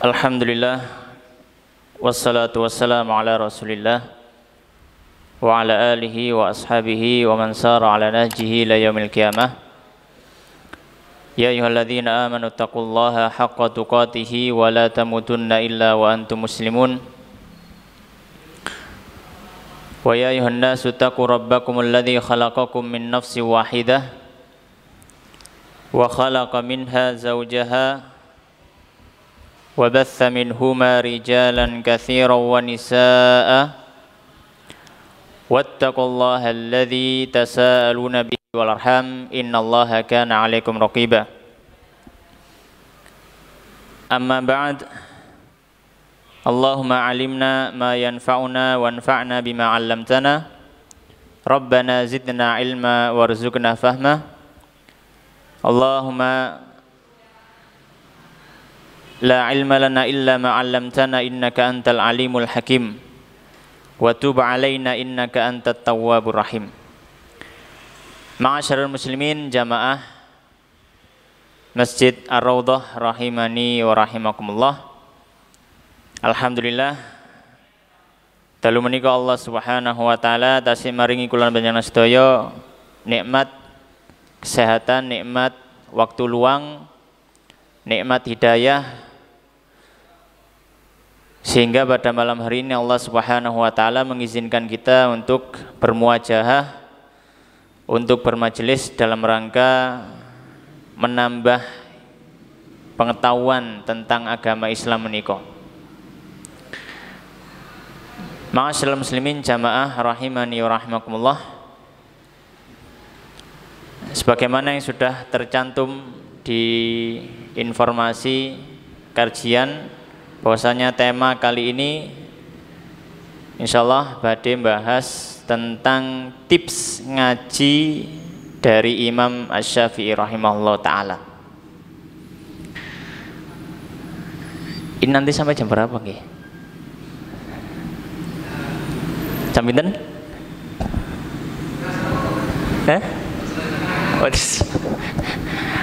Alhamdulillah wassalatu wassalamu ala Rasulillah wa ala alihi wa ashabihi wa man sara ala nahjihi ila yaumil qiyamah. Ya ayyuhalladzina amanu taqullaha haqqa tuqatih wa la tamutunna illa wa antum muslimun. Wa ya ayyuhan nasu taqu rabbakumul ladzi khalaqakum min nafsin wahidah wa khalaqa minha zawjaha wa batha minhuma rijalan katsiran wa nisaa'a wattaqullaha alladzi tasaaluna bihi wal arham innallaha kana 'alaikum raqiba. Amma ba'd. Allahumma 'allimna ma yanfa'una wanfa'na bima 'allamtana. Rabbana zidna 'ilma warzuqna fahma. Allahumma la ilma lana illa ma 'allamtana innaka antal alimul hakim wa tub 'alaina innaka antat tawwabur rahim. Ma'asyiral muslimin jamaah Masjid Ar-Raudhah rahimani wa rahimakumullah. Alhamdulillah dalu menika Allah Subhanahu wa taala tasih maringi kula panjenengan sedaya nikmat kesehatan, nikmat waktu luang, nikmat hidayah, sehingga pada malam hari ini Allah Subhanahu wa taala mengizinkan kita untuk bermuajahah, untuk bermajelis dalam rangka menambah pengetahuan tentang agama Islam menika. Ma'asyiral muslimin jamaah rahimani wa rahimakumullah. Sebagaimana yang sudah tercantum di informasi kajian, bahwasanya tema kali ini insyaallah badhe bahas tentang tips ngaji dari Imam Asy-Syafi'i rahimahullah ta'ala. Ini nanti sampai jam berapa nggih? Jam pinten?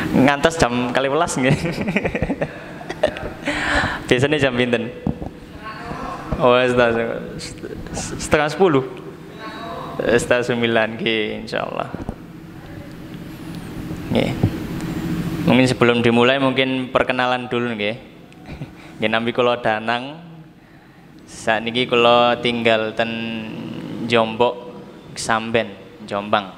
Ngantos jam 12 nggih. Biasanya jam pinten? Oh, setengah 10. Setengah 9 nggih insyaallah. Nggih. Mungkin sebelum dimulai mungkin perkenalan dulu nggih. Nggih nampi kula Danang. Sakniki kula tinggal ten Jombok Samben, Jombang.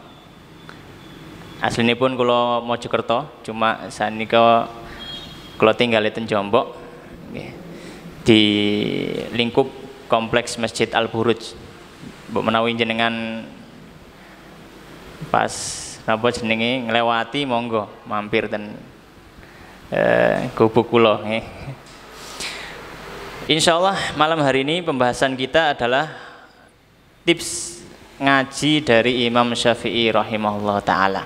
Aslinipun kula Mojokerto, cuma sanika kula tinggal ten Jombok nggih. Di lingkup kompleks Masjid Al-Buruj. Mbok menawi jenengan pas napa jenenge nglewati monggo mampir ten gubuk kula nggih. Insyaallah malam hari ini pembahasan kita adalah tips ngaji dari Imam Syafi'i rahimahullah ta'ala.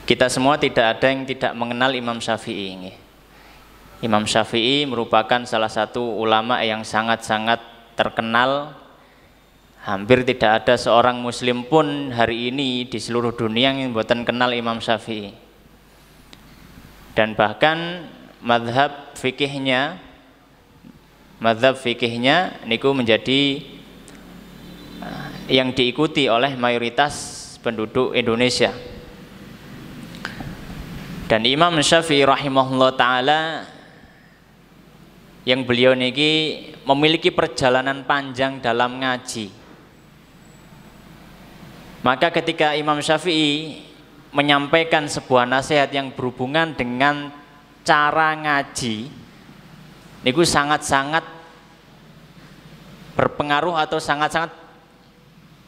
Kita semua tidak ada yang tidak mengenal Imam Syafi'i. Imam Syafi'i merupakan salah satu ulama yang sangat-sangat terkenal. Hampir tidak ada seorang muslim pun hari ini di seluruh dunia yang mboten kenal Imam Syafi'i. Dan bahkan mazhab fikihnya niku menjadi yang diikuti oleh mayoritas penduduk Indonesia. Dan Imam Syafi'i rahimahullah ta'ala yang beliau niki memiliki perjalanan panjang dalam ngaji. Maka ketika Imam Syafi'i menyampaikan sebuah nasihat yang berhubungan dengan cara ngaji, niku sangat-sangat berpengaruh atau sangat-sangat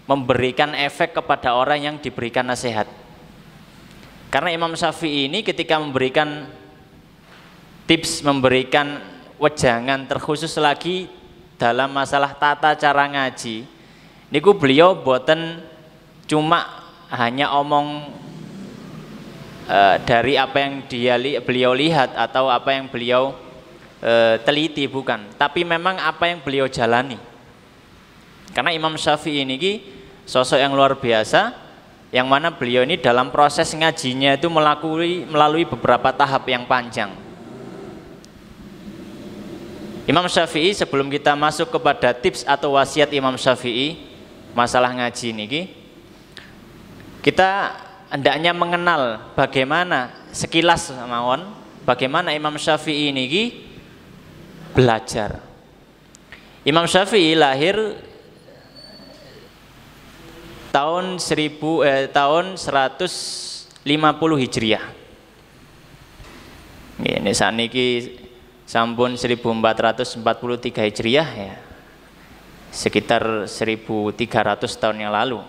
memberikan efek kepada orang yang diberikan nasihat. Karena Imam Syafi'i ini ketika memberikan tips, memberikan wejangan terkhusus lagi dalam masalah tata cara ngaji, niku beliau boten cuma hanya omong dari apa yang beliau lihat atau apa yang beliau teliti, bukan, tapi memang apa yang beliau jalani. Karena Imam Syafi'i ini sosok yang luar biasa, yang mana beliau ini dalam proses ngajinya itu melalui beberapa tahap yang panjang. Imam Syafi'i, sebelum kita masuk kepada tips atau wasiat Imam Syafi'i masalah ngaji niki, kita hendaknya mengenal bagaimana sekilas mawon bagaimana Imam Syafi'i niki belajar. Imam Syafi'i lahir tahun 150 Hijriah. Ini saniki sampun 1443 Hijriah ya. Sekitar 1300 tahun yang lalu.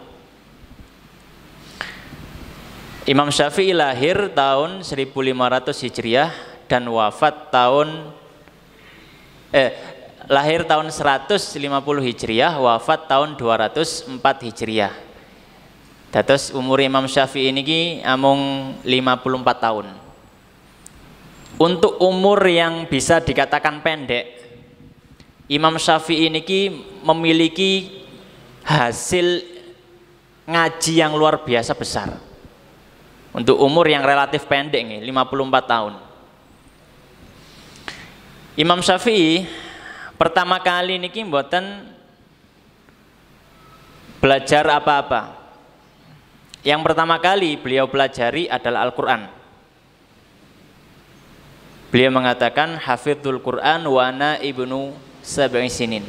Imam Syafi'i lahir tahun 1500 Hijriah dan wafat lahir tahun 150 Hijriah, wafat tahun 204 Hijriah. Dados umur Imam Syafi'i niki amung 54 tahun. Untuk umur yang bisa dikatakan pendek, Imam Syafi'i niki memiliki hasil ngaji yang luar biasa besar. Untuk umur yang relatif pendek nih, 54 tahun. Imam Syafi'i pertama kali niki mboten belajar apa-apa. Yang pertama kali beliau pelajari adalah Al-Qur'an. Beliau mengatakan hafidhul Qur'an wa ana ibnu sab'i sinin.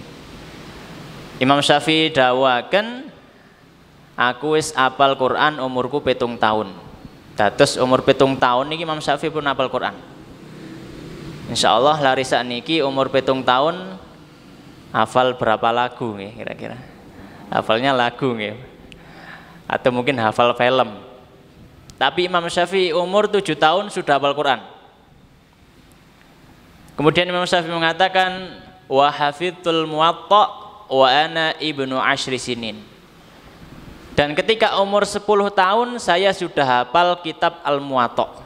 Imam Syafi'i dawakan aku wis apal Qur'an umurku 7 tahun. Dados umur 7 tahun niki Imam Syafi'i pun apal Qur'an. Insyaallah lari sakniki umur 7 tahun hafal berapa lagu nggih kira-kira? Hafalnya lagu nggih. Atau mungkin hafal film. Tapi Imam Syafi'i umur 7 tahun sudah hafal Quran. Kemudian Imam Syafi'i mengatakan wa hafidhul Muwatta wa ana ibnu 10 sinin. Dan ketika umur 10 tahun saya sudah hafal kitab Al-Muwatta.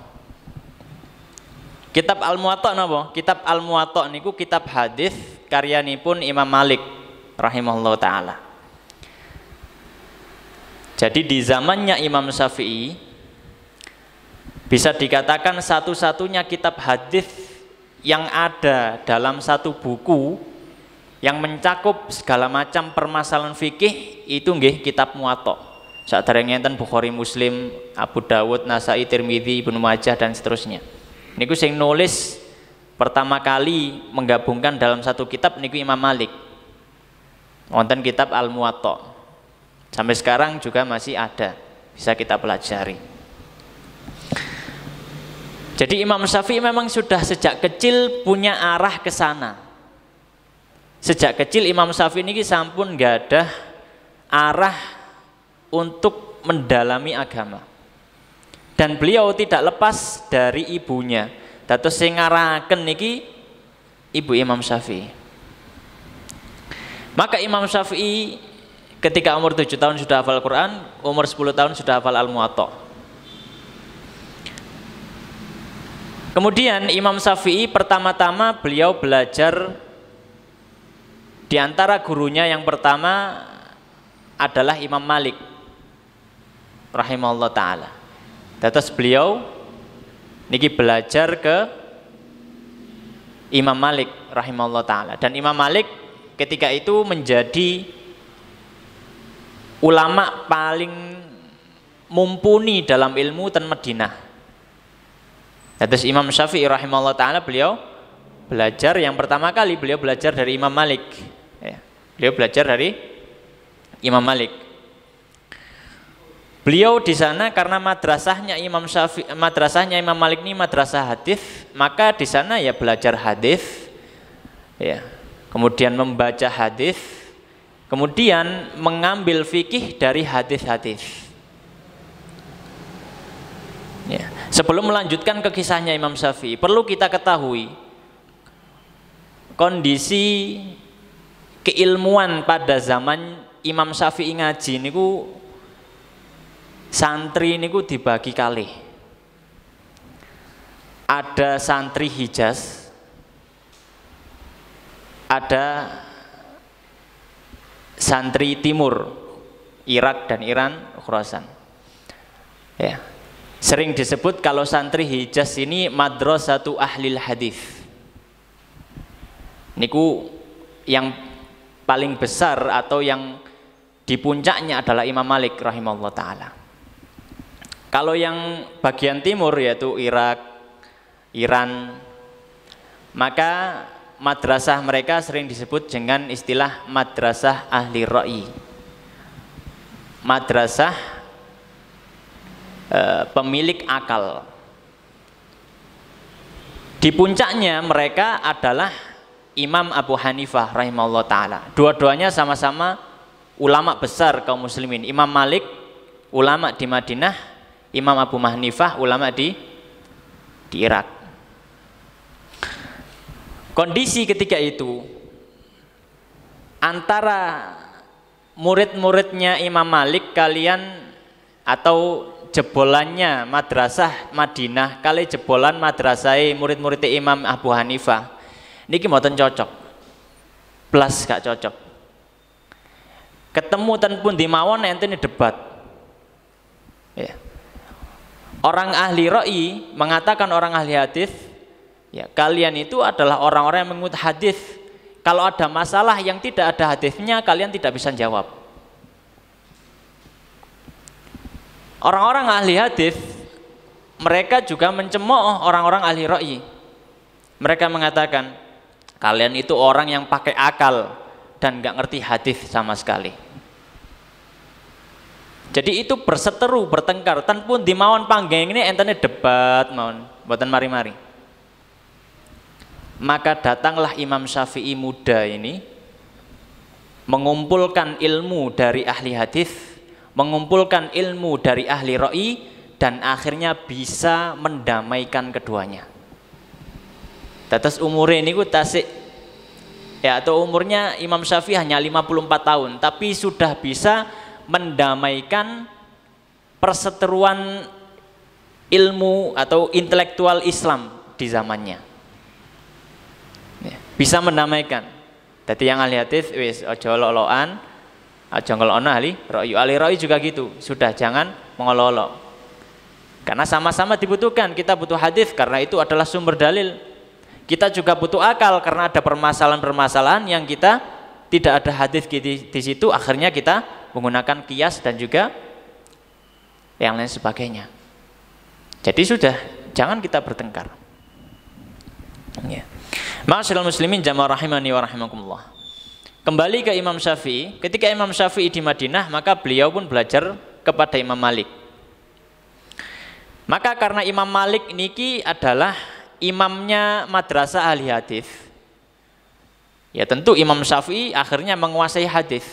Kitab Al-Muwatta napa? Kitab Al-Muwatta niku kitab hadis karyanipun Imam Malik rahimahullah taala. Jadi di zamannya Imam Syafi'i bisa dikatakan satu-satunya kitab hadis yang ada dalam satu buku yang mencakup segala macam permasalahan fikih itu nggih kitab Muwatta. Saderenge enten Bukhari, Muslim, Abu Dawud, Nasai, Tirmidzi, Ibnu Majah dan seterusnya. Niku sing nulis pertama kali menggabungkan dalam satu kitab niku Imam Malik. Wonten kitab Al-Muwatta. Sampai sekarang juga masih ada, bisa kita pelajari. Jadi Imam Syafi'i memang sudah sejak kecil punya arah ke sana. Sejak kecil Imam Syafi'i ini sampun nggak ada arah untuk mendalami agama. Dan beliau tidak lepas dari ibunya. Dados sing ngarahaken niki ibu Imam Syafi'i. Maka Imam Syafi'i ketika umur 7 tahun sudah hafal Quran, umur 10 tahun sudah hafal Al-Muwatta. Kemudian Imam Syafi'i pertama-tama beliau belajar di antara gurunya yang pertama adalah Imam Malik rahimahullah taala. Dados beliau niki belajar ke Imam Malik rahimahullah taala, dan Imam Malik ketika itu menjadi ulama paling mumpuni dalam ilmu ten Madinah. Terus Imam Syafi'i rahimahullah taala beliau belajar yang pertama kali beliau belajar dari Imam Malik. Ya, beliau belajar dari Imam Malik. Beliau di sana karena madrasahnya Imam Malik ini madrasah hadis, maka di sana ya belajar hadis. Ya. Kemudian membaca hadis. Kemudian mengambil fikih dari hadis-hadis. Ya. Sebelum melanjutkan ke kisahnya Imam Syafi'i, perlu kita ketahui kondisi keilmuan pada zaman Imam Syafi'i ngaji niku santri niku dibagi kalih. Ada santri Hijaz, ada santri timur, Irak dan Iran, Khurasan. Ya. Sering disebut kalau santri Hijaz ini madrasatu ahlil hadis. Niku yang paling besar atau yang di puncaknya adalah Imam Malik rahimahullah ta'ala. Kalau yang bagian timur yaitu Irak, Iran, maka madrasah mereka sering disebut dengan istilah madrasah ahli ra'i, madrasah pemilik akal. Di puncaknya mereka adalah Imam Abu Hanifah rahimahullah ta'ala. Dua-duanya sama-sama ulama besar kaum muslimin. Imam Malik ulama di Madinah, Imam Abu Hanifah ulama di Irak. Kondisi ketika itu antara murid-muridnya Imam Malik kalian atau jebolannya madrasah Madinah kali jebolan madrasah murid-muridnya Imam Abu Hanifah niki mboten cocok, blas gak cocok. Ketemu ten pundi mawon enten debat. Ya. Orang ahli ra'i mengatakan orang ahli hadis, ya kalian itu adalah orang-orang yang mengikut hadis. Kalau ada masalah yang tidak ada hadisnya kalian tidak bisa jawab. Orang-orang ahli hadis mereka juga mencemooh orang-orang ahli ra'i. Mereka mengatakan kalian itu orang yang pakai akal dan nggak ngerti hadis sama sekali. Jadi itu berseteru, bertengkar. Tan pun di mawon panggeng ini entene debat mawon, mboten mari-mari. Maka datanglah Imam Syafi'i muda ini mengumpulkan ilmu dari ahli hadis, mengumpulkan ilmu dari ahli ra'i, dan akhirnya bisa mendamaikan keduanya. Tetes umurnya ini tasik ya, atau umurnya Imam Syafi'i hanya 54 tahun, tapi sudah bisa mendamaikan perseteruan ilmu atau intelektual Islam di zamannya. Ya, bisa mendamaikan. Jadi yang ahli hadis wis aja lolokan, aja ngelokno ahli ra'i juga gitu. Sudah jangan mengolok-olok. Karena sama-sama dibutuhkan. Kita butuh hadis karena itu adalah sumber dalil. Kita juga butuh akal karena ada permasalahan-permasalahan yang kita tidak ada hadis di situ, akhirnya kita menggunakan qiyas dan juga yang lain sebagainya. Jadi sudah jangan kita bertengkar. Ya. Ma'asyiral muslimin jamaah rahimani wa rahimakumullah. Kembali ke Imam Syafi'i, ketika Imam Syafi'i di Madinah, maka beliau pun belajar kepada Imam Malik. Maka karena Imam Malik niki adalah imamnya madrasah ahli hadis, ya tentu Imam Syafi'i akhirnya menguasai hadis.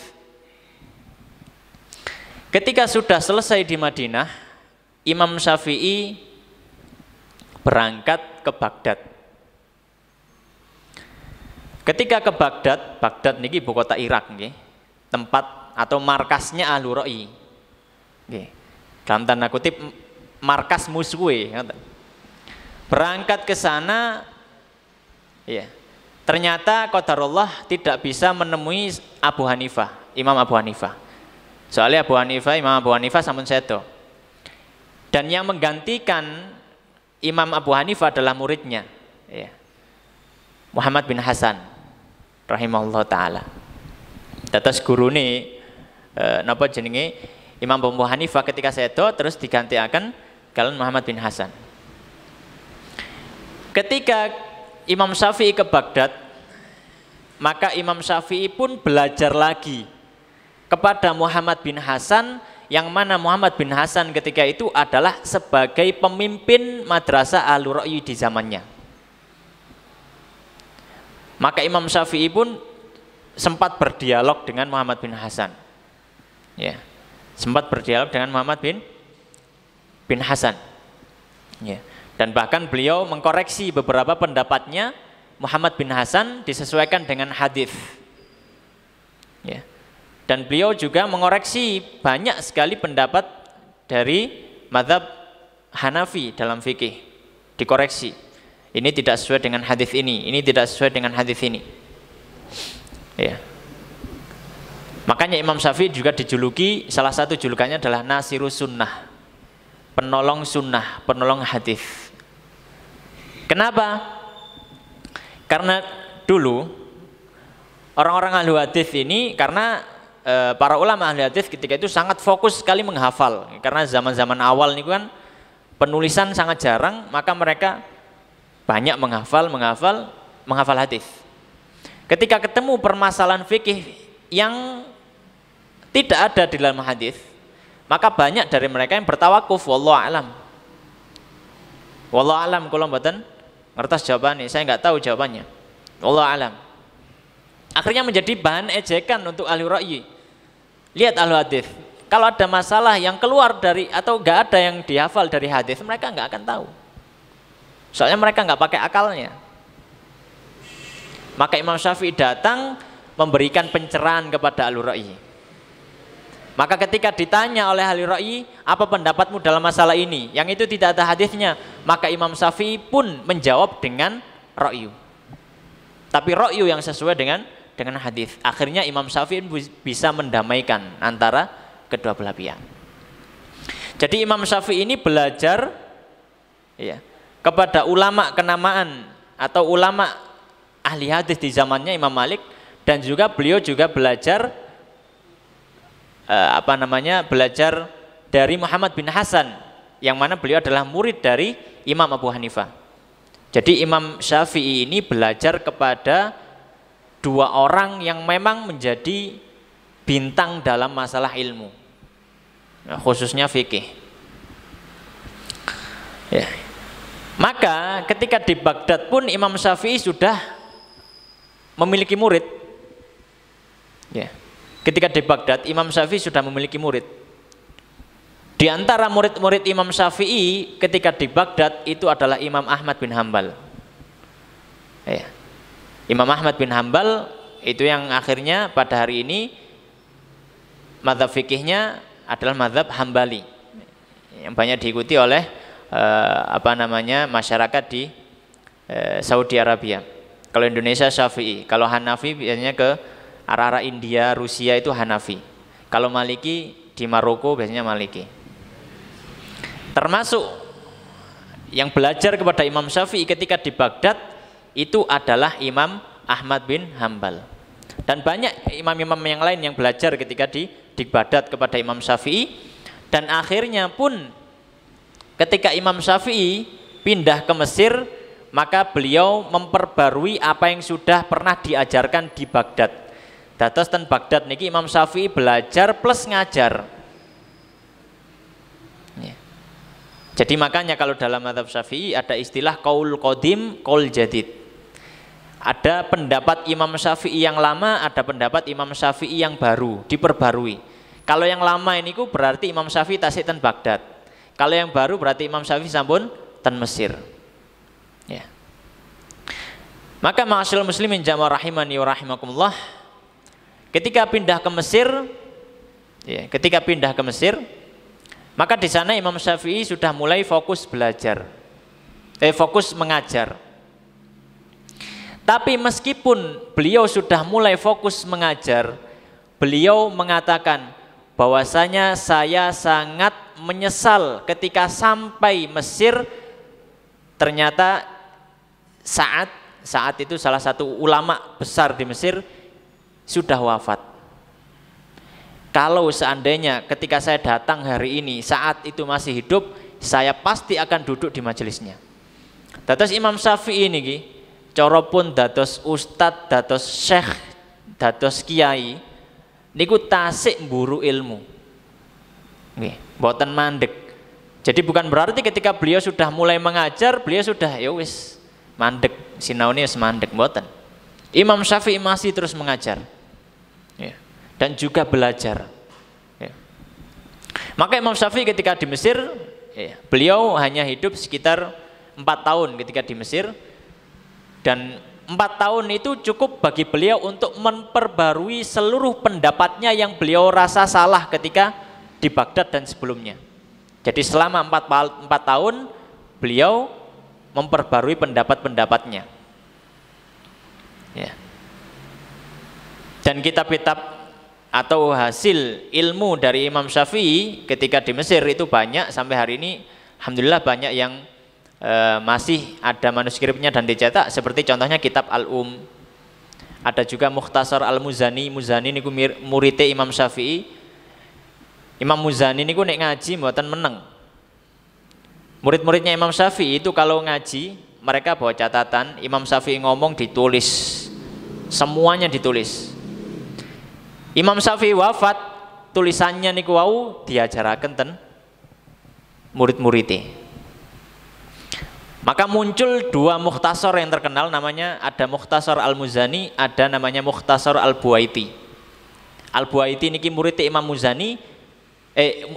Ketika sudah selesai di Madinah, Imam Syafi'i berangkat ke Baghdad. Ketika ke Baghdad, Baghdad niki ibu kota Irak nggih, tempat atau markasnya Ahlul Ra'i. Nggih. Dalam tanda kutip markas musuhe. Berangkat ke sana, ya. Ternyata qadarullah tidak bisa menemui Abu Hanifah, Imam Abu Hanifah. Soalnya Imam Abu Hanifah sampun sedo. Dan yang menggantikan Imam Abu Hanifah adalah muridnya, ya. Muhammad bin Hasan rahimahullah taala. Dados gurune napa jenenge Imam Abu Hanifah ketika sedo terus digantiaken kalian Muhammad bin Hasan. Ketika Imam Syafi'i ke Baghdad, maka Imam Syafi'i pun belajar lagi kepada Muhammad bin Hasan, yang mana Muhammad bin Hasan ketika itu adalah sebagai pemimpin madrasah Ahlul Ra'i di zamannya. Maka Imam Syafi'i pun sempat berdialog dengan Muhammad bin Hasan. Ya. Sempat berdialog dengan Muhammad bin Hasan. Ya. Dan bahkan beliau mengkoreksi beberapa pendapatnya Muhammad bin Hasan disesuaikan dengan hadis. Ya. Dan beliau juga mengoreksi banyak sekali pendapat dari mazhab Hanafi dalam fikih. Dikoreksi. Ini tidak sesuai dengan hadis ini tidak sesuai dengan hadis ini. Ya. Makanya Imam Syafi'i juga dijuluki, salah satu julukannya adalah Nasirus Sunnah, penolong sunnah, penolong hadis. Kenapa? Karena dulu Orang-orang ahli hadis ini karena para ulama ahli hadis ketika itu sangat fokus sekali menghafal. Karena zaman-zaman awal ini kan penulisan sangat jarang, maka mereka banyak menghafal hadis. Ketika ketemu permasalahan fikih yang tidak ada di dalam hadis, maka banyak dari mereka yang bertawakuf, wallahu alam. Wallahu alam, kula mboten ngertos jawabannya, saya nggak tahu jawabannya. Wallahu alam. Akhirnya menjadi bahan ejekan untuk ahli ra'yi. Lihat ahli hadis, kalau ada masalah yang keluar dari atau nggak ada yang dihafal dari hadis, mereka nggak akan tahu. Soalnya mereka nggak pakai akalnya. Maka Imam Syafi'i datang memberikan pencerahan kepada ahli ra'yi. Maka ketika ditanya oleh ahli ra'yi, apa pendapatmu dalam masalah ini? Yang itu tidak ada hadisnya, maka Imam Syafi'i pun menjawab dengan ra'yu. Tapi ra'yu yang sesuai dengan hadis. Akhirnya Imam Syafi'i bisa mendamaikan antara kedua belah pihak. Jadi Imam Syafi'i ini belajar ya, kepada ulama kenamaan atau ulama ahli hadis di zamannya Imam Malik, dan juga beliau juga belajar belajar dari Muhammad bin Hasan, yang mana beliau adalah murid dari Imam Abu Hanifah. Jadi Imam Syafi'i ini belajar kepada dua orang yang memang menjadi bintang dalam masalah ilmu, khususnya fikih. Ya. Maka ketika di Baghdad pun Imam Syafi'i sudah memiliki murid. Ya. Ketika di Baghdad Imam Syafi'i sudah memiliki murid. Di antara murid-murid Imam Syafi'i ketika di Baghdad itu adalah Imam Ahmad bin Hambal. Ya. Imam Ahmad bin Hambal itu yang akhirnya pada hari ini mazhab fikihnya adalah mazhab Hambali, yang banyak diikuti oleh masyarakat di Saudi Arabia. Kalau Indonesia Syafi'i, kalau Hanafi biasanya ke arah-arah India, Rusia itu Hanafi. Kalau Maliki di Maroko biasanya Maliki. Termasuk yang belajar kepada Imam Syafi'i ketika di Baghdad itu adalah Imam Ahmad bin Hambal. Dan banyak imam-imam yang lain yang belajar ketika di Baghdad kepada Imam Syafi'i. Dan akhirnya pun ketika Imam Syafi'i pindah ke Mesir, maka beliau memperbarui apa yang sudah pernah diajarkan di Baghdad. Dados ten Baghdad niki Imam Syafi'i belajar plus ngajar. Ya. Jadi makanya kalau dalam mazhab Syafi'i ada istilah qaul qadim, qaul jadid. Ada pendapat Imam Syafi'i yang lama, ada pendapat Imam Syafi'i yang baru, diperbarui. Kalau yang lama ini berarti Imam Syafi'i tasik ten Baghdad. Kalau yang baru berarti Imam Syafi'i sampun ten Mesir. Ya. Maka ma'asyiral muslimin jamaah rahimani wa rahimakumullah, ketika pindah ke Mesir, maka di sana Imam Syafi'i sudah mulai fokus belajar, fokus mengajar. Tapi meskipun beliau sudah mulai fokus mengajar, beliau mengatakan bahwasanya saya sangat menyesal ketika sampai Mesir, ternyata saat itu salah satu ulama besar di Mesir sudah wafat. Kalau seandainya ketika saya datang hari ini saat itu masih hidup, saya pasti akan duduk di majelisnya. Dados Imam Syafi'i niki cara pun dados ustadz, dados syekh, dados kiai niku tasik mburu ilmu. Nggih, mboten mandek. Jadi bukan berarti ketika beliau sudah mulai mengajar, beliau sudah ya wis mandek, sinaune wis mandek, mboten. Imam Syafi'i masih terus mengajar. Ya. Dan juga belajar. Ya. Maka Imam Syafi'i ketika di Mesir, ya, beliau hanya hidup sekitar 4 tahun ketika di Mesir. Dan 4 tahun itu cukup bagi beliau untuk memperbarui seluruh pendapatnya yang beliau rasa salah ketika di Baghdad dan sebelumnya. Jadi selama 4 tahun beliau memperbarui pendapat-pendapatnya. Ya. Dan kitab-kitab atau hasil ilmu dari Imam Syafi'i ketika di Mesir itu banyak, sampai hari ini alhamdulillah banyak yang masih ada manuskripnya dan dicetak, seperti contohnya kitab Al-Um, Ada juga Mukhtasar Al-Muzani. Muzani niku muridé Imam Syafi'i. Imam Muzani niku nek ngaji mboten meneng. Murid-muridnya Imam Syafi'i itu kalau ngaji mereka bawa catatan, Imam Syafi'i ngomong ditulis. Semuanya ditulis. Imam Syafi'i wafat, tulisannya niku wau diajaraken ten murid-muridé. Maka muncul dua mukhtasar yang terkenal, namanya ada Mukhtasar Al-Muzani, ada namanya Mukhtasar Al-Buaiti. Al-Buaiti niki muridnya Imam Muzani,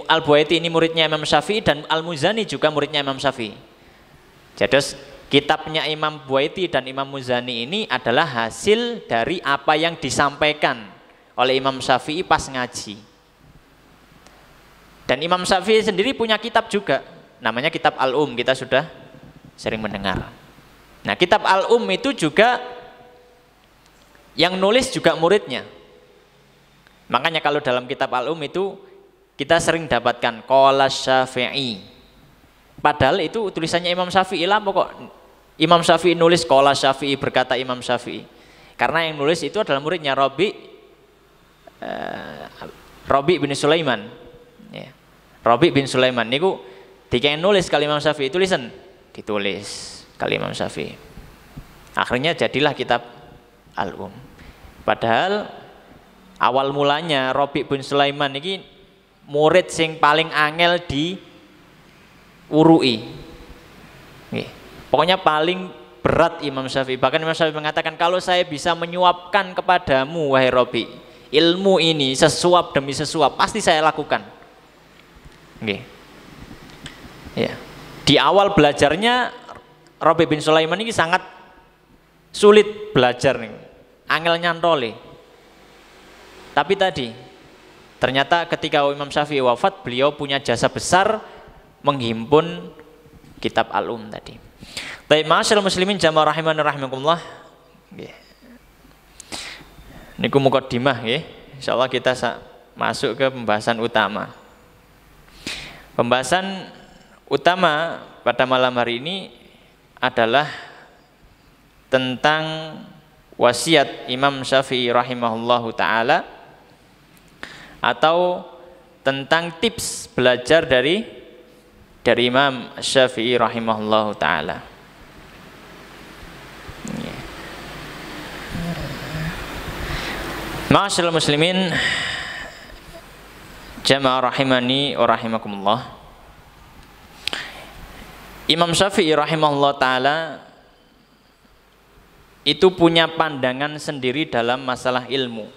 Al-Buaiti ini muridnya Imam Syafi'i, dan Al-Muzani juga muridnya Imam Syafi'i. Jadi kitabnya Imam Buaiti dan Imam Muzani ini adalah hasil dari apa yang disampaikan oleh Imam Syafi'i pas ngaji. Dan Imam Syafi'i sendiri punya kitab juga, namanya kitab Al-Um, kita sudah sering mendengar. Nah, kitab Al-Um itu juga yang nulis juga muridnya. Makanya kalau dalam kitab Al-Um itu kita sering dapatkan qala Syafi'i. Padahal itu tulisannya Imam Syafi'i lah, pokok Imam Syafi'i nulis qala Syafi'i, berkata Imam Syafi'i. Karena yang nulis itu adalah muridnya Rabi bin Sulaiman. Ya. Rabi bin Sulaiman niku dikene nulis kali Imam Syafi'i, tulisan ditulis kali Imam Syafi'i. Akhirnya jadilah kitab Al-Um. Padahal awal mulanya Rabi bin Sulaiman ini murid sing paling angel di urui. Pokoknya paling berat Imam Syafi'i. Bahkan Imam Syafi'i mengatakan, kalau saya bisa menyuapkan kepadamu wahai Rabi, ilmu ini sesuap demi sesuap pasti saya lakukan. Ya. Di awal belajarnya Rabi bin Sulaiman ini sangat sulit belajar nih, angel nyantole. Tapi tadi ternyata ketika Imam Syafi'i wafat, beliau punya jasa besar menghimpun kitab Al-Um tadi. Baik, ma'asyiral muslimin jamaah rahimani rahimakumullah. Nggih. Niku mukadimah nggih. Insyaallah kita masuk ke pembahasan utama. Pembahasan utama pada malam hari ini adalah tentang wasiat Imam Syafi'i rahimahullahu ta'ala, atau tentang tips belajar dari Imam Syafi'i rahimahullahu ta'ala. Ma'asyiral muslimin jamaah rahimani wa rahimakumullah. Imam Syafi'i rahimahullah ta'ala itu punya pandangan sendiri dalam masalah ilmu.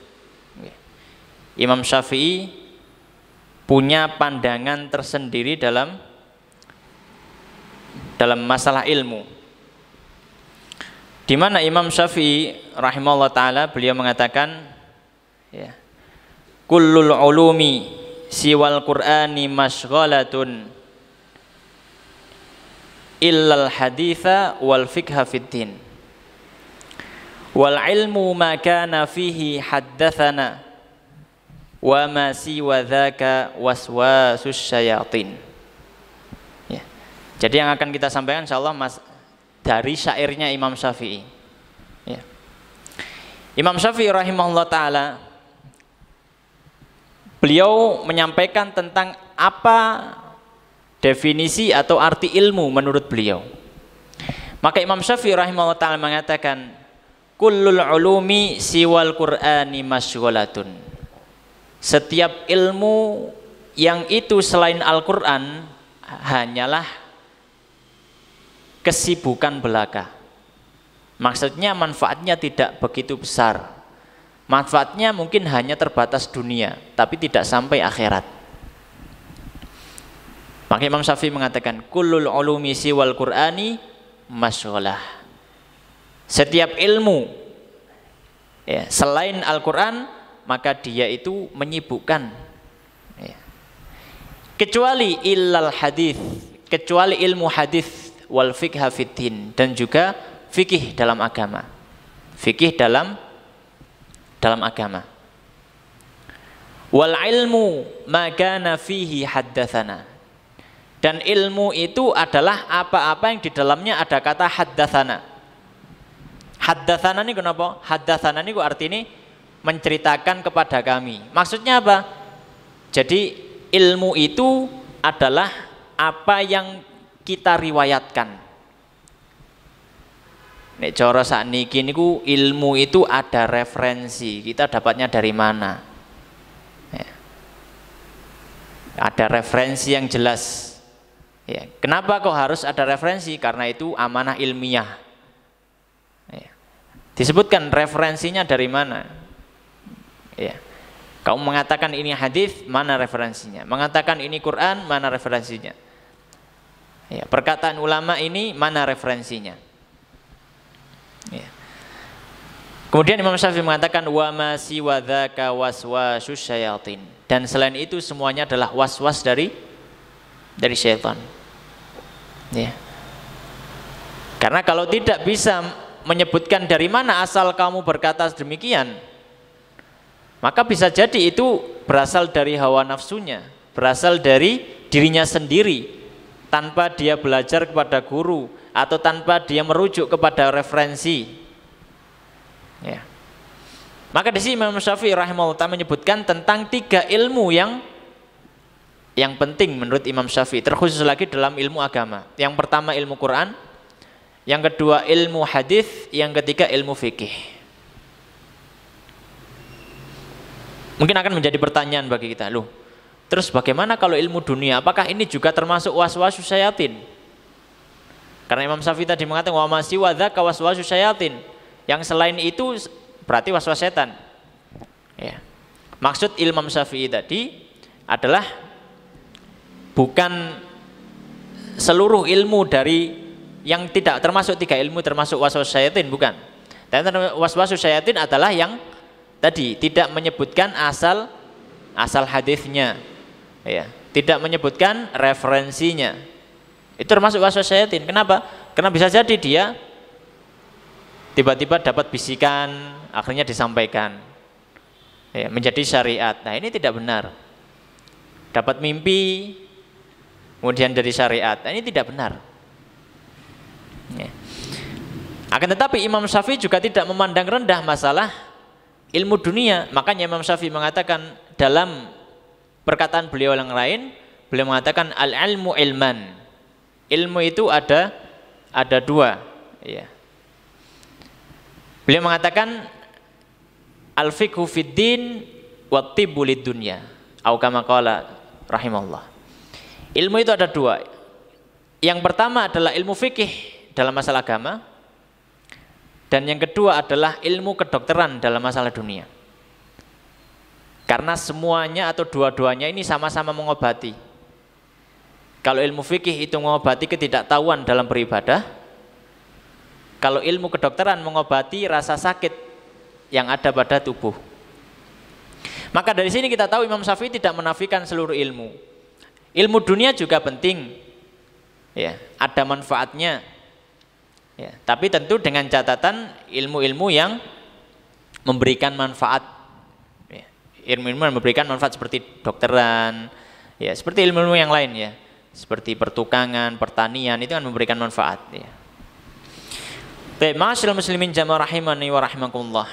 Imam Syafi'i punya pandangan tersendiri dalam masalah ilmu. Di mana Imam Syafi'i rahimahullah ta'ala beliau mengatakan, ya, kullul ulumi siwal qur'ani masyghalatun illal haditha wal fiqha fid din wal ilmu ma kana fihi haddatsana wa ma siwa dzaka waswasus syayatin. Ya. Jadi yang akan kita sampaikan insyaallah dari syairnya Imam Syafi'i. Ya. Imam Syafi'i rahimahullah ta'ala beliau menyampaikan tentang apa definisi atau arti ilmu menurut beliau. Maka Imam Syafi'i rahimahullah ta'ala mengatakan, kullul ulumi siwal qur'ani masyghalatun. Setiap ilmu yang itu selain Al-Qur'an hanyalah kesibukan belaka. Maksudnya manfaatnya tidak begitu besar. Manfaatnya mungkin hanya terbatas dunia, tapi tidak sampai akhirat. Maka Imam Syafi'i mengatakan, kullul ulumi siwal qur'ani masyghalah. Setiap ilmu ya, selain Al-Qur'an, maka dia itu menyibukkan. Ya. Kecuali illal hadis, kecuali ilmu hadis wal fiqha fiddin, dan juga fikih dalam agama. Fikih dalam agama. Wal ilmu ma kana fihi haddatsana. Dan ilmu itu adalah apa-apa yang di dalamnya ada kata haddatsana. Haddatsana niku napa? Haddatsana niku artine menceritakan kepada kami. Maksudnya apa? Jadi ilmu itu adalah apa yang kita riwayatkan. Nek cara sakniki niku ilmu itu ada referensi. Kita dapatnya dari mana? Ya. Ada referensi yang jelas. Ya. Kenapa kok harus ada referensi? Karena itu amanah ilmiah. Ya. Disebutkan referensinya dari mana? Ya. Kamu mengatakan ini hadis, mana referensinya? Mengatakan ini Quran, mana referensinya? Ya. Perkataan ulama ini mana referensinya? Ya. Kemudian Imam Syafi'i mengatakan wa ma siwa dzaka waswasus syayatin, dan selain itu semuanya adalah waswas dari syaitan. Ya. Karena kalau tidak bisa menyebutkan dari mana asal kamu berkata demikian, maka bisa jadi itu berasal dari hawa nafsunya, berasal dari dirinya sendiri, tanpa dia belajar kepada guru atau tanpa dia merujuk kepada referensi. Ya. Maka di sini Imam Syafi'i rahimahullah ta'ala menyebutkan tentang 3 ilmu yang penting menurut Imam Syafi'i, terkhusus lagi dalam ilmu agama. Yang pertama ilmu Quran, yang kedua ilmu hadis, yang ketiga ilmu fikih. Mungkin akan menjadi pertanyaan bagi kita, loh, terus bagaimana kalau ilmu dunia? Apakah ini juga termasuk waswasus syayatin? Karena Imam Syafi'i tadi mengatakan wa ma siwa dzaka waswasus syayatin. Yang selain itu berarti waswas setan. Ya. Maksud Imam Syafi'i tadi adalah bukan seluruh ilmu dari yang tidak termasuk 3 ilmu termasuk waswas syayatin, bukan. Dan waswasus syayatin adalah yang tadi tidak menyebutkan asal hadisnya, ya, tidak menyebutkan referensinya. Itu termasuk waswas syayatin. Kenapa? Karena bisa jadi dia tiba-tiba dapat bisikan, akhirnya disampaikan, ya, menjadi syariat. Nah ini tidak benar. Dapat mimpi, kemudian jadi syariat. Nah ini tidak benar. Ya. Akan tetapi Imam Syafi'i juga tidak memandang rendah masalah ilmu dunia. Makanya Imam Syafi'i mengatakan dalam perkataan beliau yang lain, beliau mengatakan al-ilmu ilman. Ilmu itu ada 2, ya. Beliau mengatakan al-fiqhu fid din wa tibbu lid dunya, atau kama qala rahimahullah. Ilmu itu ada 2. Yang pertama adalah ilmu fikih dalam masalah agama, dan yang kedua adalah ilmu kedokteran dalam masalah dunia. Karena semuanya atau dua-duanya ini sama-sama mengobati. Kalau ilmu fikih itu mengobati ketidaktahuan dalam beribadah, kalau ilmu kedokteran mengobati rasa sakit yang ada pada tubuh. Maka dari sini kita tahu Imam Syafi'i tidak menafikan seluruh ilmu. Ilmu dunia juga penting, ya, ada manfaatnya, ya, tapi tentu dengan catatan ilmu-ilmu yang memberikan manfaat, ya, ilmu-ilmu yang memberikan manfaat seperti dokteran, ya, seperti ilmu-ilmu yang lain, ya, seperti pertukangan, pertanian, itu kan memberikan manfaat, ya. Baik, ma'asyiral muslimin jamaah rahimani wa rahimakumullah.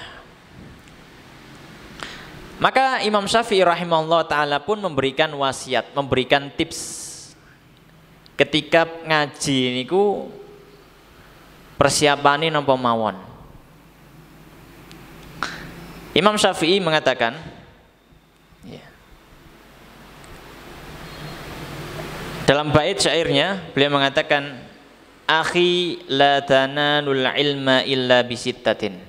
Maka Imam Syafi'i rahimahullah ta'ala pun memberikan wasiat, memberikan tips ketika ngaji niku persiapane napa mawon. Imam Syafi'i mengatakan, ya, dalam bait syairnya beliau mengatakan, akhi la tanalul ilma illa bisittatin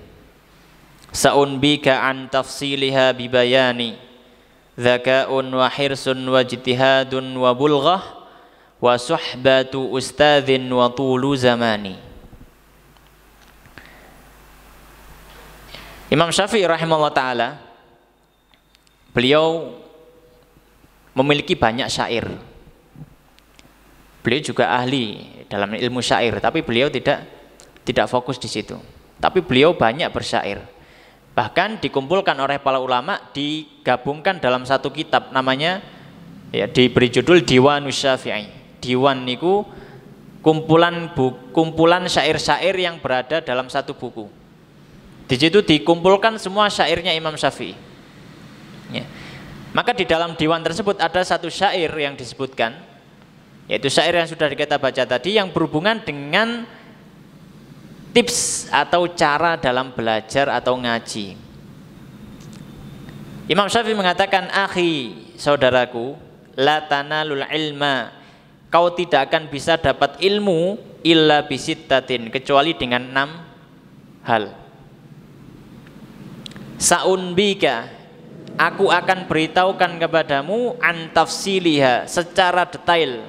sa'unbika an tafsiliha bibayani dzaka'un wa hirsun wa ijtihadun wa bulghah wa suhbatu ustadzin wa tulu zamani. Imam Syafi'i rahimahullah ta'ala beliau memiliki banyak syair. Beliau juga ahli dalam ilmu syair, tapi beliau tidak fokus di situ. Tapi beliau banyak bersyair. Bahkan dikumpulkan oleh para ulama, digabungkan dalam satu kitab namanya, ya, diberi judul Diwanus Syafi'i. Diwan niku kumpulan syair-syair yang berada dalam satu buku. Di situ dikumpulkan semua syairnya Imam Syafi'i. Ya. Maka di dalam diwan tersebut ada satu syair yang disebutkan, yaitu syair yang sudah kita baca tadi, yang berhubungan dengan tips atau cara dalam belajar atau ngaji. Imam Syafi'i mengatakan, akhi, saudaraku, la tanalul ilma, kau tidak akan bisa dapat ilmu illa bisittatin, kecuali dengan 6 hal. Sa'unbika, aku akan beritahukan kepadamu an tafsiliha, secara detail,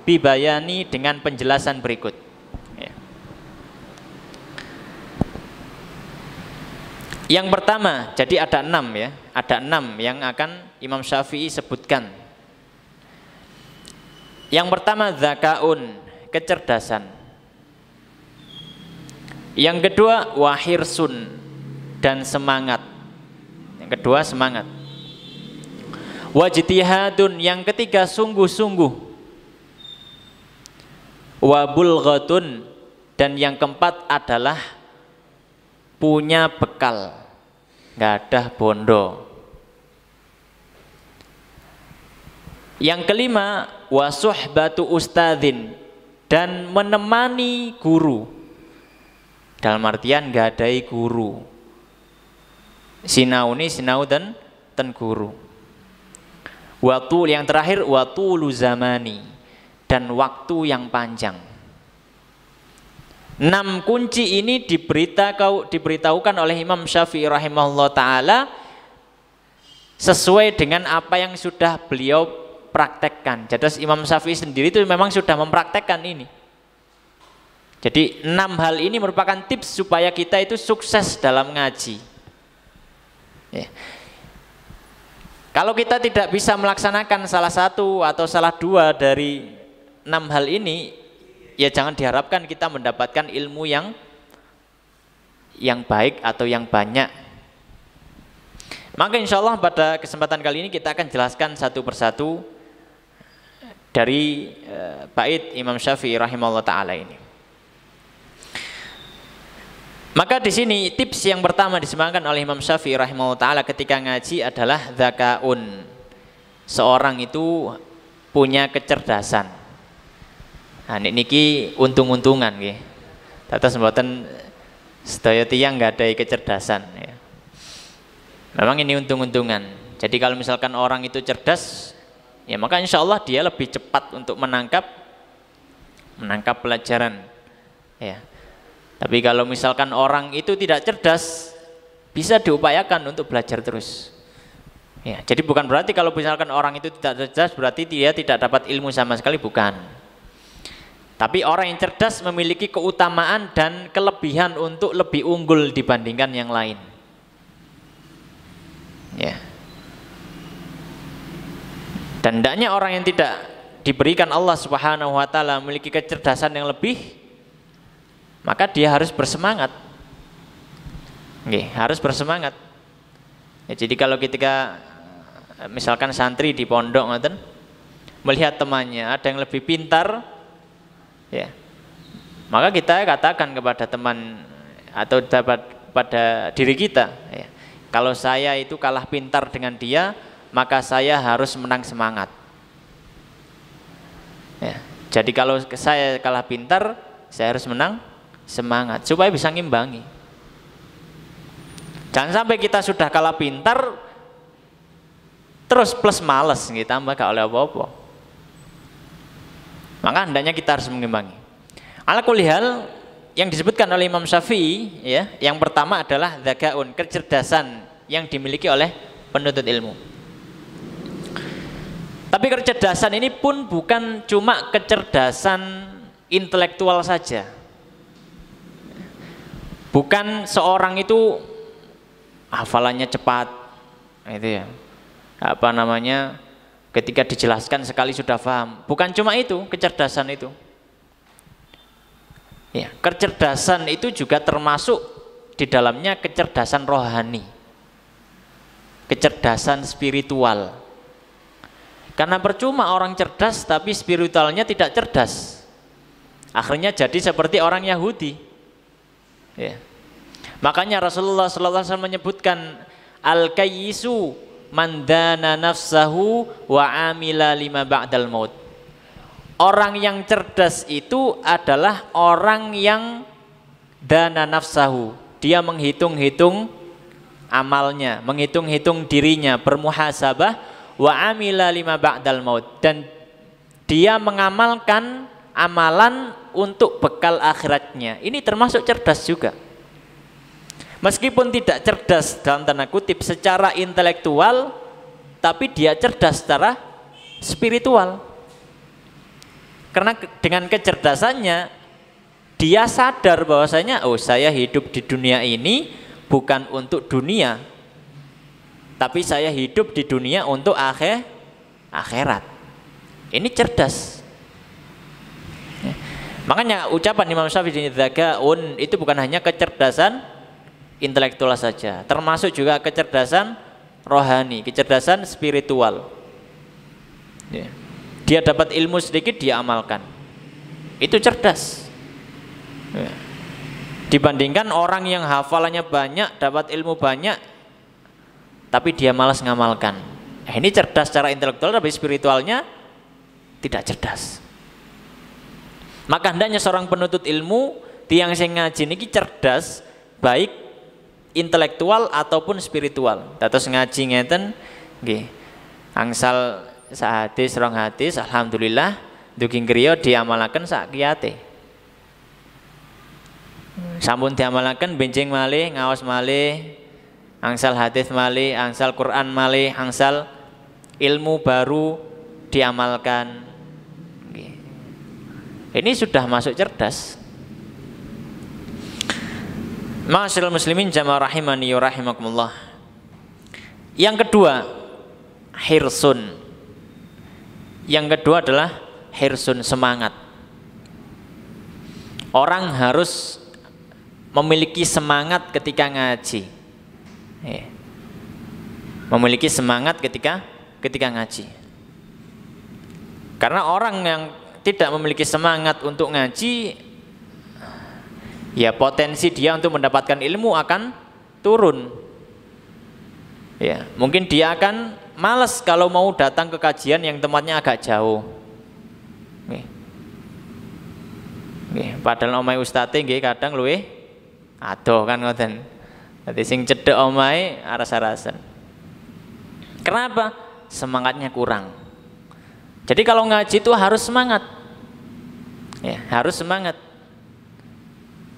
bibayani, dengan penjelasan berikut. Ya. Yang pertama, jadi ada 6 ya, ada 6 yang akan Imam Syafi'i sebutkan. Yang pertama zakaun, kecerdasan. Yang kedua wahirsun, dan semangat. Yang kedua semangat. Wajtihadun, yang ketiga sungguh-sungguh. Wabulghatun, dan yang keempat adalah punya bekal, nggak ada bondo. Yang kelima wasuhbatu ustadzin, dan menemani guru, dalam artian nggadahi guru, sinau dan guru. Yang terakhir watulu zamani, dan waktu yang panjang. 6 kunci ini diberitahukan oleh Imam Syafi'i rahimahullah ta'ala sesuai dengan apa yang sudah beliau praktekkan. Jadi Imam Syafi'i sendiri itu memang sudah mempraktekkan ini. Jadi 6 hal ini merupakan tips supaya kita itu sukses dalam ngaji. Ya. Kalau kita tidak bisa melaksanakan salah satu atau salah 2 dari 6 hal ini, ya jangan diharapkan kita mendapatkan ilmu yang baik atau yang banyak. Maka insya Allah pada kesempatan kali ini kita akan jelaskan satu persatu dari bait Imam Syafi'i rahimahullah ta'ala ini. Maka di sini tips yang pertama disematkan oleh Imam Syafi'i rahimahullah ta'ala ketika ngaji adalah zakaun. Seorang itu punya kecerdasan. Nah, niki untung-untungan nggih. Dados mboten sedaya tiyang nggak ada kecerdasan ya. Memang ini untung-untungan. Jadi kalau misalkan orang itu cerdas, ya maka insya Allah dia lebih cepat untuk menangkap pelajaran. Ya. Tapi kalau misalkan orang itu tidak cerdas, bisa diupayakan untuk belajar terus. Ya, jadi bukan berarti kalau misalkan orang itu tidak cerdas berarti dia tidak dapat ilmu sama sekali, bukan. Tapi orang yang cerdas memiliki keutamaan dan kelebihan untuk lebih unggul dibandingkan yang lain. Ya. Dan hendaknya orang yang tidak diberikan Allah Subhanahu wa taala memiliki kecerdasan yang lebih, maka dia harus bersemangat. Oke, harus bersemangat. Ya, jadi kalau ketika misalkan santri di pondok ngoten melihat temannya ada yang lebih pintar, ya, maka kita katakan kepada teman atau pada diri kita, ya, kalau saya itu kalah pintar dengan dia, maka saya harus menang semangat. Ya, jadi kalau saya kalah pintar, saya harus menang semangat supaya bisa ngimbangi. Jangan sampai kita sudah kalah pintar terus plus males gitu, tambah gak oleh apa-apa. Maka hendaknya kita harus mengimbangi. Ala kulli hal, yang disebutkan oleh Imam Syafi'i ya, yang pertama adalah zakaun, kecerdasan yang dimiliki oleh penuntut ilmu. Tapi kecerdasan ini pun bukan cuma kecerdasan intelektual saja. Bukan seorang itu hafalannya cepat, itu ya. Apa namanya? Ketika dijelaskan sekali sudah paham. Bukan cuma itu, kecerdasan itu. Ya, kecerdasan itu juga termasuk di dalamnya kecerdasan rohani, kecerdasan spiritual. Karena percuma orang cerdas tapi spiritualnya tidak cerdas, akhirnya jadi seperti orang Yahudi. Ya. Makanya Rasulullah sallallahu alaihi wasallam menyebutkan al-kayyisu man dana nafsahu wa amila lima ba'dal maut. Orang yang cerdas itu adalah orang yang dana nafsahu. Dia menghitung-hitung amalnya, menghitung-hitung dirinya, bermuhasabah, wa amila lima ba'dal maut, dan dia mengamalkan amalan untuk bekal akhiratnya. Ini termasuk cerdas juga. Meskipun tidak cerdas dalam tanda kutip secara intelektual, tapi dia cerdas secara spiritual. Karena dengan kecerdasannya dia sadar bahwasanya oh saya hidup di dunia ini bukan untuk dunia, tapi saya hidup di dunia untuk akhirat. Ini cerdas. Makanya ucapan Imam Syafi'i dzakaun itu bukan hanya kecerdasan intelektual saja, termasuk juga kecerdasan rohani, kecerdasan spiritual. Dia dapat ilmu sedikit, dia amalkan. Itu cerdas. Dibandingkan orang yang hafalannya banyak, dapat ilmu banyak, tapi dia malas ngamalkan. Ini cerdas secara intelektual, tapi spiritualnya tidak cerdas. Maka hendaknya seorang penuntut ilmu, tiang sing ngaji niki cerdas, baik intelektual ataupun spiritual. Dados ngaji ngeten nggih. Angsal sahadis rong hadis alhamdulillah dugi griya diamalaken sak kiyate. Sampun diamalaken benjing malih, ngaos malih, angsal hadis malih, angsal Quran malih, angsal ilmu baru diamalkan. Ini sudah masuk cerdas. Ma'asyiral muslimin jamaah rahimani wa rahimakumullah. Yang kedua, hirsun. Yang kedua adalah hirsun, semangat. Orang harus memiliki semangat ketika ngaji. Memiliki semangat ketika ngaji. Karena orang yang tidak memiliki semangat untuk ngaji, ya potensi dia untuk mendapatkan ilmu akan turun. Ya, mungkin dia akan malas kalau mau datang ke kajian yang tempatnya agak jauh. Padahal omahe ustate nggih kadang luwih adoh kan ngoten. Dadi sing cedhek omahe aras-arasan. Kenapa? Semangatnya kurang. Jadi kalau ngaji itu harus semangat. Ya, harus semangat.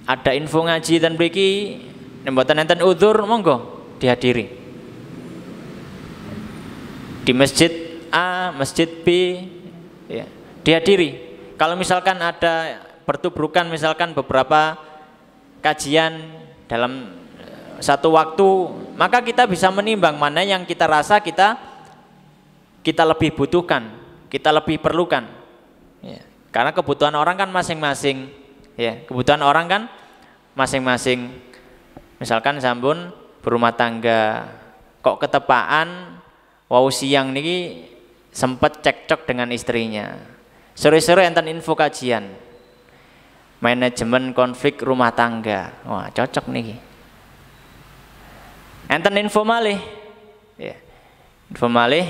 Ada info ngaji dan mriki mboten enten udzur monggo dihadiri. Di masjid A, masjid B, ya, dihadiri. Kalau misalkan ada bertubrukan misalkan beberapa kajian dalam satu waktu, maka kita bisa menimbang mana yang kita rasa kita lebih butuhkan, kita lebih perlukan. Ya, karena kebutuhan orang kan masing-masing. Ya, kebutuhan orang kan masing-masing. Misalkan sampun berumah tangga, kok ketepaan wau siang niki sempat cekcok dengan istrinya. Sore-sore enten info kajian. Manajemen konflik rumah tangga. Wah, cocok niki. Enten info malih. Ya. Info malih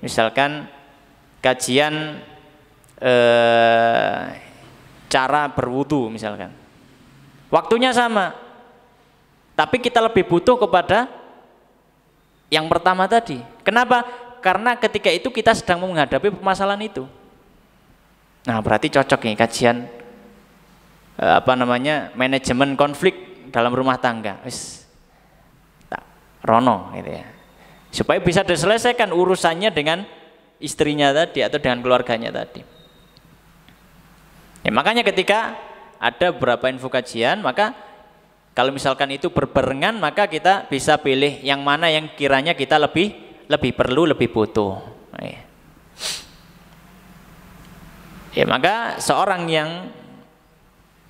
misalkan kajian cara berwudu misalkan. Waktunya sama. Tapi kita lebih butuh kepada yang pertama tadi. Kenapa? Karena ketika itu kita sedang menghadapi permasalahan itu. Nah, berarti cocok nih kajian manajemen konflik dalam rumah tangga. Wis tak rono gitu ya. Supaya bisa diselesaikan urusannya dengan istrinya tadi atau dengan keluarganya tadi. Ya, makanya ketika ada beberapa info kajian, maka kalau misalkan itu berbarengan, maka kita bisa pilih yang mana yang kiranya kita lebih perlu, lebih butuh. Ya, maka seorang yang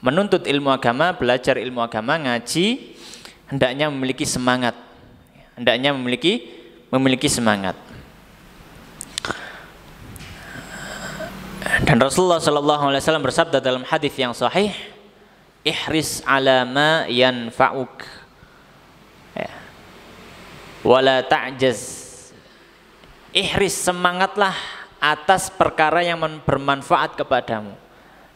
menuntut ilmu agama, belajar ilmu agama, ngaji, hendaknya memiliki semangat. Hendaknya memiliki semangat. Dan Rasulullah SAW bersabda dalam hadis yang sahih, ihris ala ma yanfa'uk Wala ta'jaz. Ihris, semangatlah atas perkara yang bermanfaat kepadamu.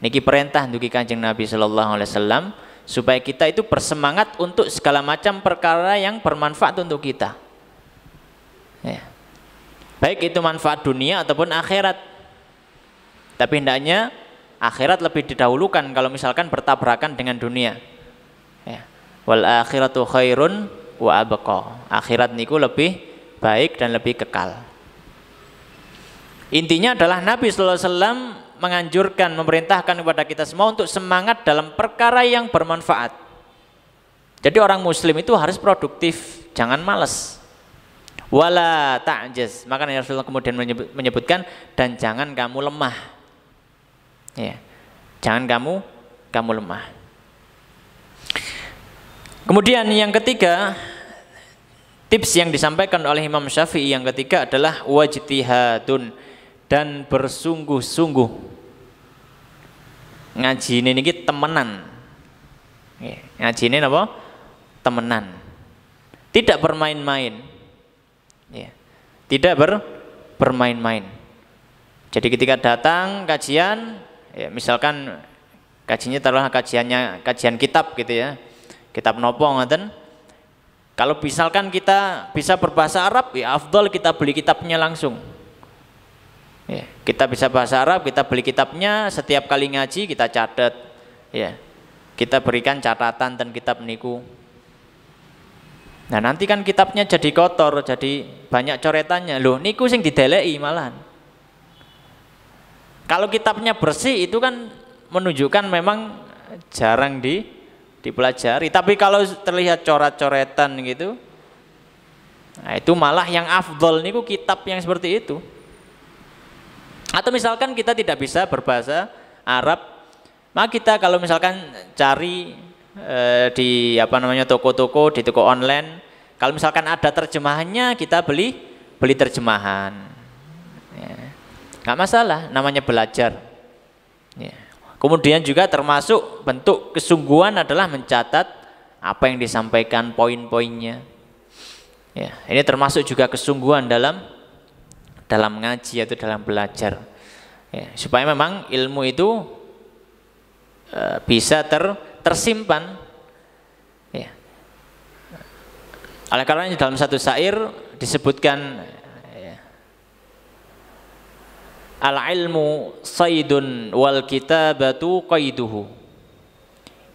Niki perintah dugi Kanjeng Nabi sallallahu alaihi wasallam supaya kita itu bersemangat untuk segala macam perkara yang bermanfaat untuk kita. Ya. Baik itu manfaat dunia ataupun akhirat. Tapi hendaknya akhirat lebih didahulukan kalau misalkan bertabrakan dengan dunia. Ya. Wal akhiratu khairun wa abqa. Akhirat niku lebih baik dan lebih kekal. Intinya adalah Nabi sallallahu alaihi wasallam menganjurkan, memerintahkan kepada kita semua untuk semangat dalam perkara yang bermanfaat. Jadi orang muslim itu harus produktif, jangan malas. Wala ta'jaz. Maka Rasulullah kemudian menyebutkan, dan jangan kamu lemah. Ya. Jangan kamu lemah. Kemudian yang ketiga, tips yang disampaikan oleh Imam Syafi'i yang ketiga adalah wajtihadun, dan bersungguh-sungguh. Ngaji ini temenan. Ngaji ini apa? Temenan. Tidak bermain-main. Ya. Tidak bermain-main. Jadi ketika datang kajian, ya, misalkan kajiannya taruhlah kajian kitab gitu ya. Kitab nopo ngoten. Kalau misalkan kita bisa berbahasa Arab, ya afdal kita beli kitabnya langsung. Ya, kita bisa bahasa Arab, kita beli kitabnya, setiap kali ngaji kita catat, ya, kita berikan catatan dan kitab niku. Nah nanti kan kitabnya jadi kotor, jadi banyak coretannya, loh niku sing dideleki malahan. Kalau kitabnya bersih itu kan menunjukkan memang jarang dipelajari. Tapi kalau terlihat coret-coretan gitu, nah itu malah yang afdol niku kitab yang seperti itu. Atau misalkan kita tidak bisa berbahasa Arab, maka kita kalau misalkan cari di toko-toko, di toko online, kalau misalkan ada terjemahannya kita beli terjemahan. Ya. Nggak masalah, namanya belajar. Ya. Kemudian juga termasuk bentuk kesungguhan adalah mencatat apa yang disampaikan, poin-poinnya. Ya, ini termasuk juga kesungguhan dalam ngaji atau dalam belajar, ya, supaya memang ilmu itu bisa tersimpan. Ya. Oleh karena dalam satu syair disebutkan, ya, al-ilmu saydun wal kitabatu qaiduhu.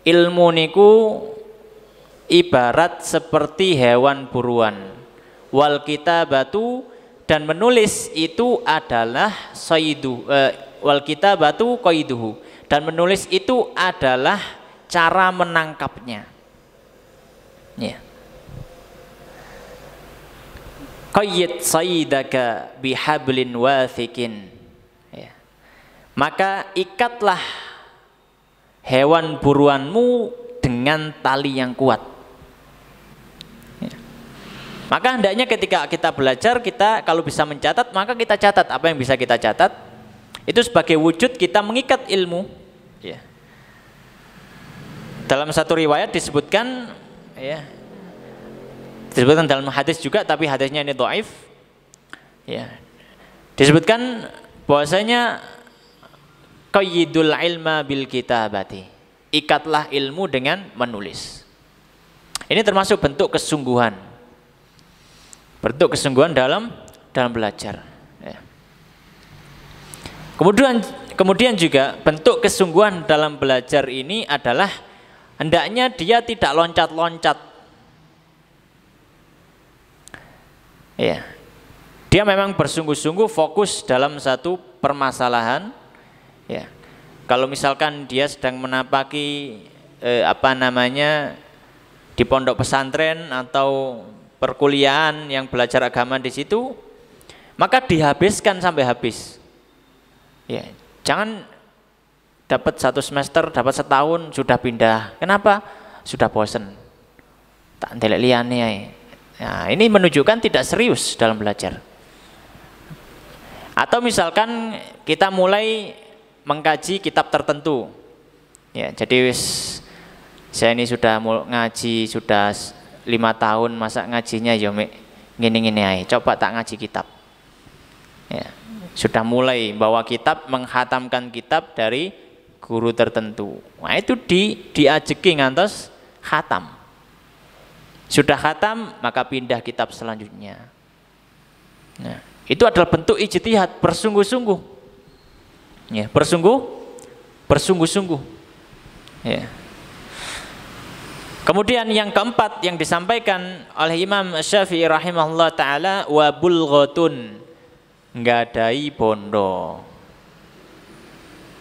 Ilmu niku ibarat seperti hewan buruan, wal kitabatu, dan menulis itu adalah sayyidu, wal kitabatu qaiduhu, dan menulis itu adalah cara menangkapnya. Ya. Qayyid sayyidaka bihablin wathikin. Ya. Maka ikatlah hewan buruanmu dengan tali yang kuat. Maka hendaknya ketika kita belajar, kita kalau bisa mencatat, maka kita catat apa yang bisa kita catat. Itu sebagai wujud kita mengikat ilmu. Ya. Dalam satu riwayat disebutkan, ya, disebutkan dalam hadis juga, tapi hadisnya ini dhaif. Ya. Disebutkan bahwasanya qayyidul ilma bil kitabati. Ikatlah ilmu dengan menulis. Ini termasuk bentuk kesungguhan. Bentuk kesungguhan dalam belajar. Ya. Kemudian juga bentuk kesungguhan dalam belajar ini adalah hendaknya dia tidak loncat-loncat. Ya. Dia memang bersungguh-sungguh fokus dalam satu permasalahan. Ya. Kalau misalkan dia sedang menapaki di pondok pesantren atau perkuliahan yang belajar agama di situ, maka dihabiskan sampai habis. Ya, jangan dapat 1 semester, dapat setahun sudah pindah. Kenapa? Sudah bosen. Tak ndelek liyane ae. Nah, ini menunjukkan tidak serius dalam belajar. Atau misalkan kita mulai mengkaji kitab tertentu. Ya, jadi saya ini sudah ngaji sudah 5 tahun, masa ngajinya ya Gini-gini ae, coba tak ngaji kitab. Ya, sudah mulai bawa kitab, menghatamkan kitab dari guru tertentu. Nah, itu diajeki ngantos khatam. Sudah khatam, maka pindah kitab selanjutnya. Nah, itu adalah bentuk ijtihad, bersungguh-sungguh. Ya, bersungguh-sungguh. Ya. Kemudian yang keempat yang disampaikan oleh Imam Syafi'i rahimahullah ta'ala, wa bulghatun, nggadai bondo.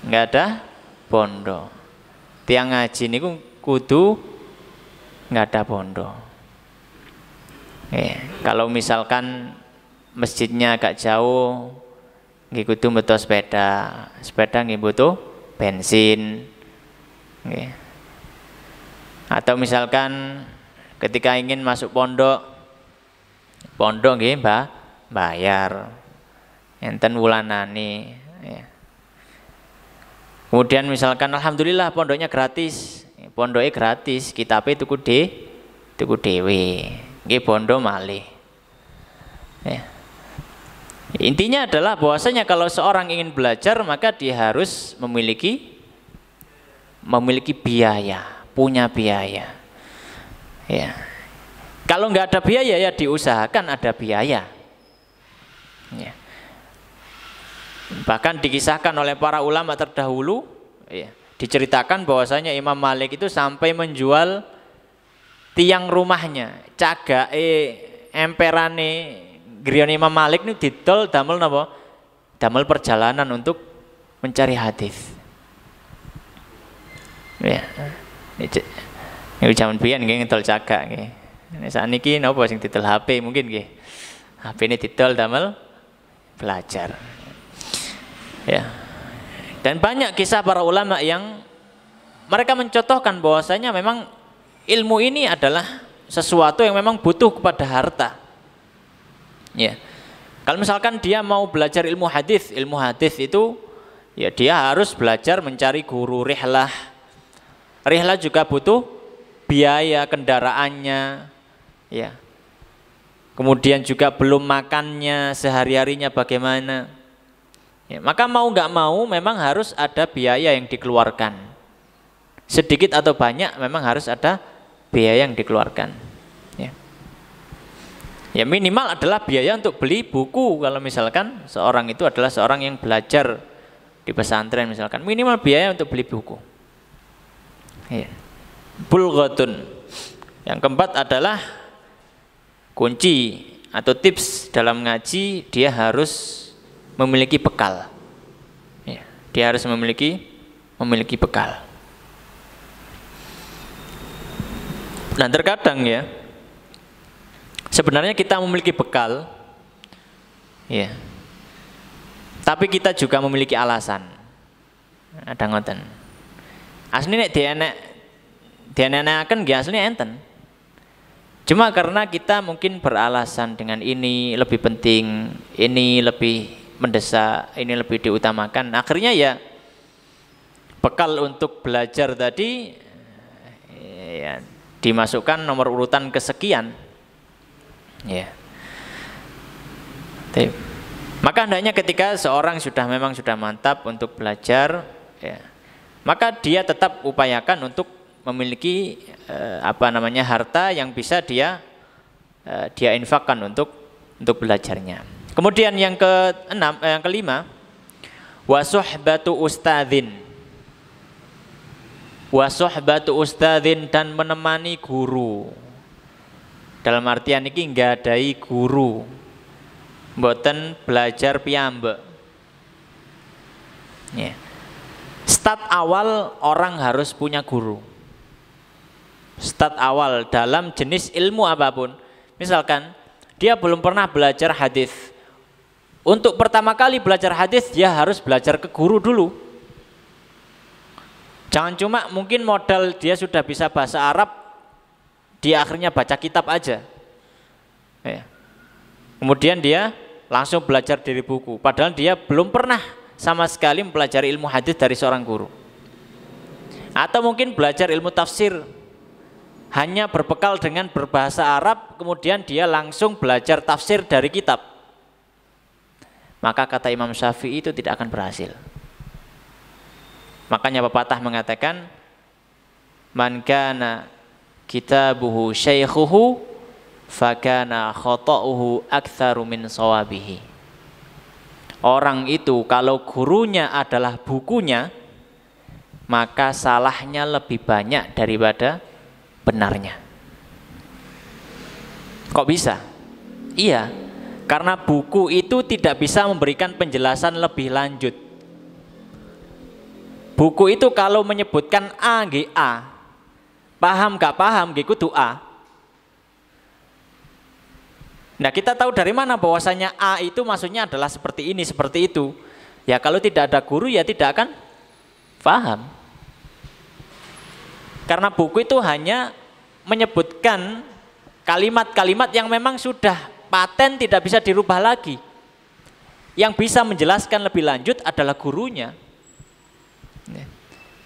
Nggak ada bondo. Tiang ngaji niku kudu nggak ada bondo. Kalau misalkan masjidnya agak jauh, nggih kudu butuh sepeda. Sepeda nggih butuh bensin. Nggih. Atau misalkan ketika ingin masuk pondok nggih bayar enten wulanane ya. Kemudian misalkan alhamdulillah pondoknya gratis, pondoknya gratis, kitabe tuku dhewe. Nggih bondo malih. Ya. Intinya adalah bahwasanya kalau seorang ingin belajar maka dia harus memiliki biaya. Punya biaya, ya. Kalau nggak ada biaya ya diusahakan ada biaya. Ya. Bahkan dikisahkan oleh para ulama terdahulu, ya, diceritakan bahwasanya Imam Malik itu sampai menjual tiang rumahnya, emperane griya Imam Malik ini didol damel napa? Damel perjalanan untuk mencari hadis. Ya. Ini zaman biyen nggih ngedol cagak nggih. Nek sakniki napa sing didol HP mungkin nggih. HP ini didol damel belajar. Ya. Dan banyak kisah para ulama yang mereka mencontohkan bahwasanya memang ilmu ini adalah sesuatu yang memang butuh kepada harta. Ya. Kalau misalkan dia mau belajar ilmu hadis itu ya dia harus belajar mencari guru rihlah. Rihlah juga butuh biaya kendaraannya, ya. Kemudian juga belum makannya sehari-harinya bagaimana. Ya, maka mau nggak mau memang harus ada biaya yang dikeluarkan. Sedikit atau banyak memang harus ada biaya yang dikeluarkan. Ya, ya minimal adalah biaya untuk beli buku. Kalau misalkan seorang itu adalah seorang yang belajar di pesantren misalkan, minimal biaya untuk beli buku. Ya. Bulghatun. Yang keempat adalah kunci atau tips dalam ngaji, dia harus memiliki bekal. Ya, dia harus memiliki bekal. Dan terkadang ya, sebenarnya kita memiliki bekal, ya, tapi kita juga memiliki alasan. Ada ngoten. Asli nek dienenaken nggih asline enten. Cuma karena kita mungkin beralasan dengan ini lebih penting, ini lebih mendesak, ini lebih diutamakan. Akhirnya ya bekal untuk belajar tadi ya dimasukkan nomor urutan kesekian. Ya. Maka hendaknya ketika seorang memang sudah mantap untuk belajar, ya, maka dia tetap upayakan untuk memiliki harta yang bisa dia infakkan untuk belajarnya. Kemudian yang kelima, wa suhbatu ustadzin, dan menemani guru. Dalam artian ini nggadai guru, mboten belajar piyambak. Ya. Start awal orang harus punya guru. Start awal dalam jenis ilmu apapun. Misalkan dia belum pernah belajar hadis. Untuk pertama kali belajar hadis dia harus belajar ke guru dulu. Jangan cuma mungkin modal dia sudah bisa bahasa Arab, dia akhirnya baca kitab aja. Ya. Kemudian dia langsung belajar dari buku. Padahal dia belum pernah sama sekali mempelajari ilmu hadis dari seorang guru. Atau mungkin belajar ilmu tafsir. hanya berbekal dengan berbahasa Arab, kemudian dia langsung belajar tafsir dari kitab, maka kata Imam Syafi'i itu tidak akan berhasil. Makanya pepatah mengatakan, man kana kitabuhu syaikhuhu fakana khata'uhu aktsaru min shawabihi. Orang itu kalau gurunya adalah bukunya, maka salahnya lebih banyak daripada benarnya. Kok bisa? Iya, karena buku itu tidak bisa memberikan penjelasan lebih lanjut. Buku itu kalau menyebutkan A, G, A, paham gak paham, G kudu A. Nah, kita tahu dari mana bahwasanya A itu maksudnya adalah seperti ini, seperti itu. Ya kalau tidak ada guru ya tidak akan paham. Karena buku itu hanya menyebutkan kalimat-kalimat yang memang sudah paten, tidak bisa dirubah lagi. Yang bisa menjelaskan lebih lanjut adalah gurunya.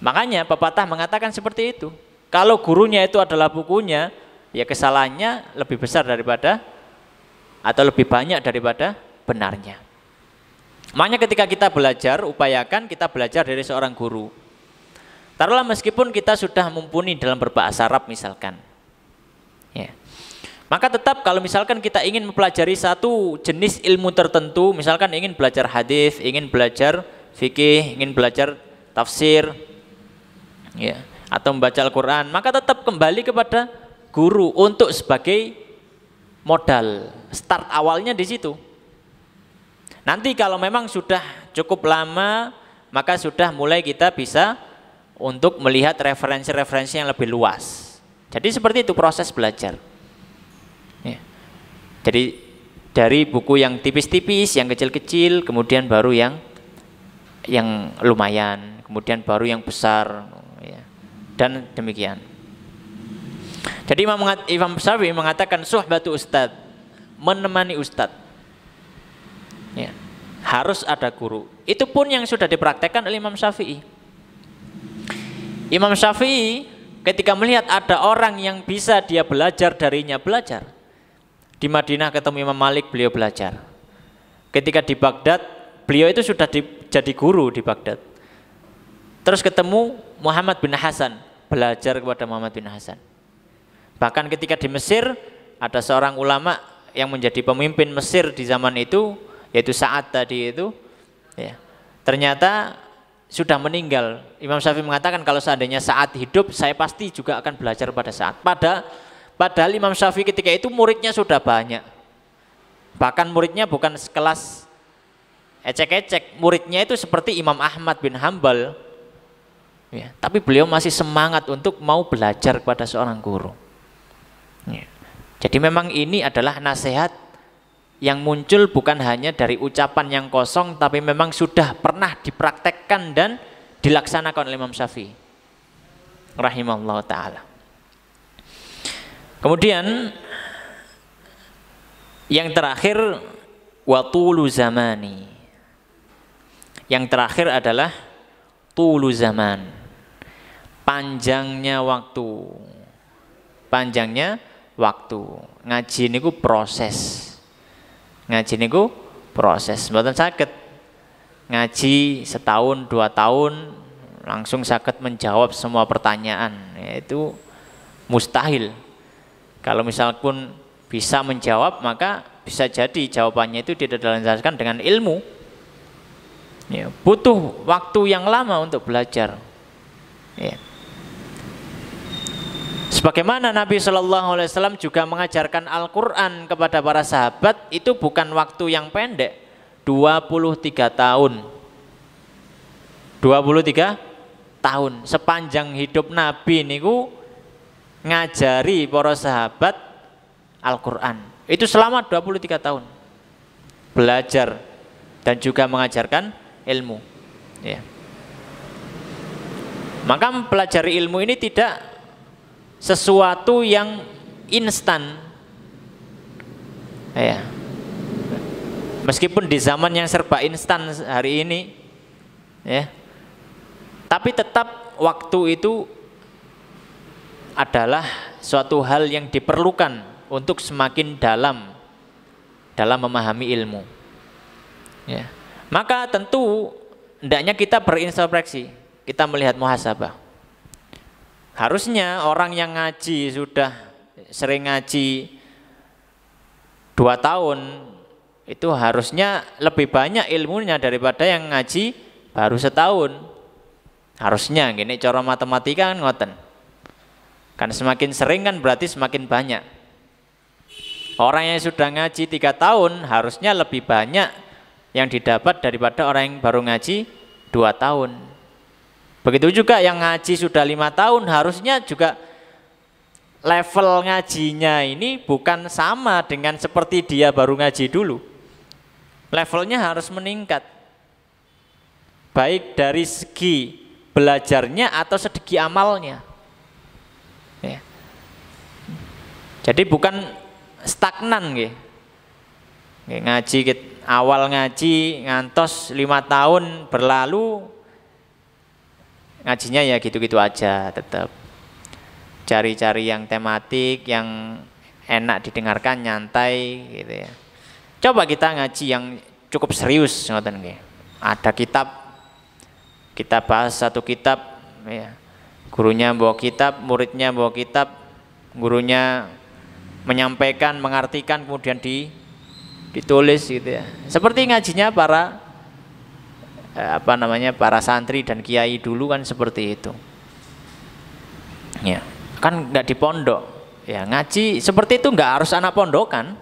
Makanya pepatah mengatakan seperti itu. Kalau gurunya itu adalah bukunya, ya kesalahannya lebih besar daripada atau lebih banyak daripada benarnya. Makanya ketika kita belajar, upayakan kita belajar dari seorang guru. Taruhlah meskipun kita sudah mumpuni dalam berbahasa Arab misalkan, ya, maka tetap kalau misalkan kita ingin mempelajari satu jenis ilmu tertentu, misalkan ingin belajar hadis, ingin belajar fikih, ingin belajar tafsir, ya, atau membaca Al-Quran, maka tetap kembali kepada guru untuk sebagai modal. Start awalnya di situ. Nanti kalau memang sudah cukup lama, maka sudah mulai kita bisa untuk melihat referensi-referensi yang lebih luas. Jadi seperti itu proses belajar. Ya. Jadi dari buku yang tipis-tipis, yang kecil-kecil, kemudian baru yang lumayan, kemudian baru yang besar, ya. Dan demikian. Jadi Imam Syafi'i mengatakan suhbatu ustad, menemani ustad. Ya. Harus ada guru. Itu pun yang sudah dipraktekkan oleh Imam Syafi'i. Imam Syafi'i ketika melihat ada orang yang bisa dia belajar darinya, belajar. Di Madinah ketemu Imam Malik, beliau belajar. Ketika di Baghdad, beliau itu sudah jadi guru di Baghdad. Terus ketemu Muhammad bin Hasan, belajar kepada Muhammad bin Hasan. Bahkan ketika di Mesir, ada seorang ulama yang menjadi pemimpin Mesir di zaman itu, yaitu Sa'ad tadi itu, ya, ternyata sudah meninggal. Imam Syafi'i mengatakan kalau seandainya Sa'ad hidup, saya pasti juga akan belajar pada Sa'ad. Padahal Imam Syafi'i ketika itu muridnya sudah banyak. Bahkan muridnya bukan sekelas ecek-ecek, muridnya itu seperti Imam Ahmad bin Hambal. Ya, tapi beliau masih semangat untuk mau belajar kepada seorang guru. Ya. Jadi memang ini adalah nasihat yang muncul bukan hanya dari ucapan yang kosong, tapi memang sudah pernah dipraktekkan dan dilaksanakan oleh Imam Syafi'i rahimahullah ta'ala. Kemudian yang terakhir, watulu zamani. Yang terakhir adalah tulu zaman, panjangnya waktu. Panjangnya waktu. Ngaji niku proses. Ngaji niku proses, mboten saged ngaji setahun 2 tahun langsung saged menjawab semua pertanyaan, itu mustahil. Kalau misalpun bisa menjawab, maka bisa jadi jawabannya itu tidak dilandaskan dengan ilmu. Ya, butuh waktu yang lama untuk belajar. Ya. Sebagaimana Nabi SAW juga mengajarkan Al-Quran kepada para sahabat, itu bukan waktu yang pendek, 23 tahun. 23 tahun. Sepanjang hidup Nabi niku ngajari para sahabat Al-Quran. Itu selama 23 tahun. Belajar dan juga mengajarkan ilmu. Ya. Maka mempelajari ilmu ini tidak sesuatu yang instan, ya. Meskipun di zaman yang serba instan hari ini, ya, tapi tetap waktu itu adalah suatu hal yang diperlukan untuk semakin dalam memahami ilmu. Ya. Maka tentu hendaknya kita berintrospeksi, kita melihat muhasabah. Harusnya orang yang ngaji sudah sering ngaji 2 tahun itu harusnya lebih banyak ilmunya daripada yang ngaji baru setahun. Harusnya gini, cara matematika kan ngoten. Kan semakin sering kan berarti semakin banyak. Orang yang sudah ngaji 3 tahun harusnya lebih banyak yang didapat daripada orang yang baru ngaji 2 tahun. Begitu juga yang ngaji sudah 5 tahun harusnya juga level ngajinya ini bukan sama dengan seperti dia baru ngaji dulu. Levelnya harus meningkat. Baik dari segi belajarnya atau segi amalnya. Ya. Jadi bukan stagnan nggih. Ngaji awal ngaji ngantos 5 tahun berlalu ngajinya ya gitu-gitu aja, tetap cari-cari yang tematik yang enak didengarkan, nyantai gitu ya. Coba kita ngaji yang cukup serius ngoten nggih. Ada kitab, kita bahas satu kitab ya. Gurunya bawa kitab, muridnya bawa kitab, gurunya menyampaikan, mengartikan, kemudian ditulis gitu ya. Seperti ngajinya para para santri dan kiai dulu kan seperti itu. Ya, kan nggak di pondok. Ya, ngaji seperti itu nggak harus anak pondokan.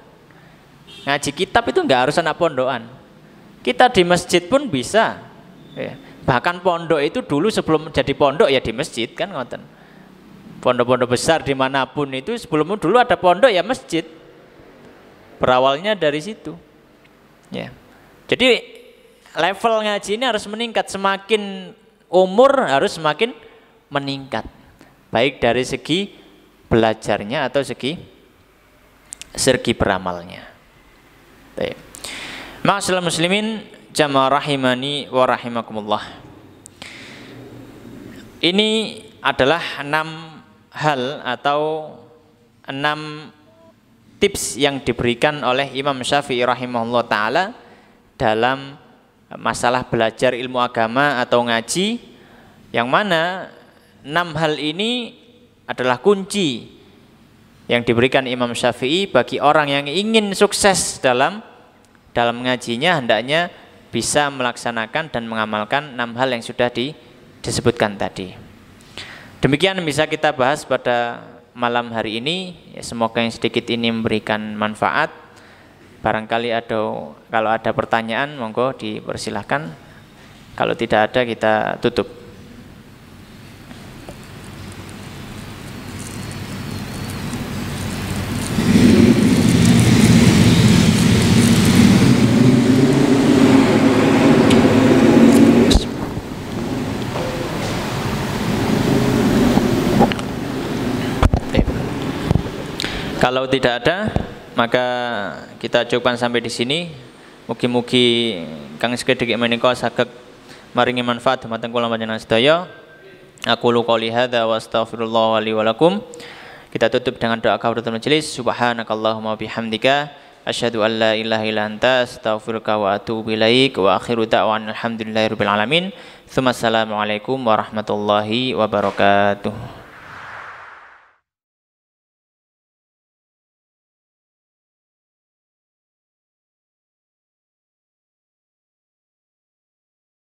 Ngaji kitab itu nggak harus anak pondokan. Kita di masjid pun bisa. Ya. Bahkan pondok itu dulu sebelum jadi pondok ya di masjid kan ngoten. Pondok-pondok besar dimanapun itu sebelum dulu ada pondok ya masjid. Berawalnya dari situ. Ya. Jadi level ngaji ini harus meningkat, semakin umur harus semakin meningkat. Baik dari segi belajarnya atau segi beramalnya. Baik. Ma'asyiral muslimin jamaah rahimani wa rahimakumullah. Ini adalah 6 hal atau 6 tips yang diberikan oleh Imam Syafi'i rahimahullah ta'ala dalam masalah belajar ilmu agama atau ngaji, yang mana 6 hal ini adalah kunci yang diberikan Imam Syafi'i bagi orang yang ingin sukses dalam ngajinya, hendaknya bisa melaksanakan dan mengamalkan 6 hal yang sudah disebutkan tadi. Demikian bisa kita bahas pada malam hari ini. Ya, semoga yang sedikit ini memberikan manfaat. Barangkali kalau ada pertanyaan monggo dipersilahkan. Kalau tidak ada kita tutup. Kalau tidak ada, maka kita cukupkan sampai di sini. Mugi-mugi kang sekedhik menika saged maringi manfaat dhumateng kula panjenengan sedaya. Aku qouli hadza wa astaghfirullah li wa lakum. Kita tutup dengan doa kafaratul majelis. Subhanakallahumma bihamdika asyhadu an la ilaha illa anta astaghfiruka wa atubu ilaik wa akhiru da'wana alhamdulillahirabbil alamin. Assalamualaikum warahmatullahi wabarakatuh.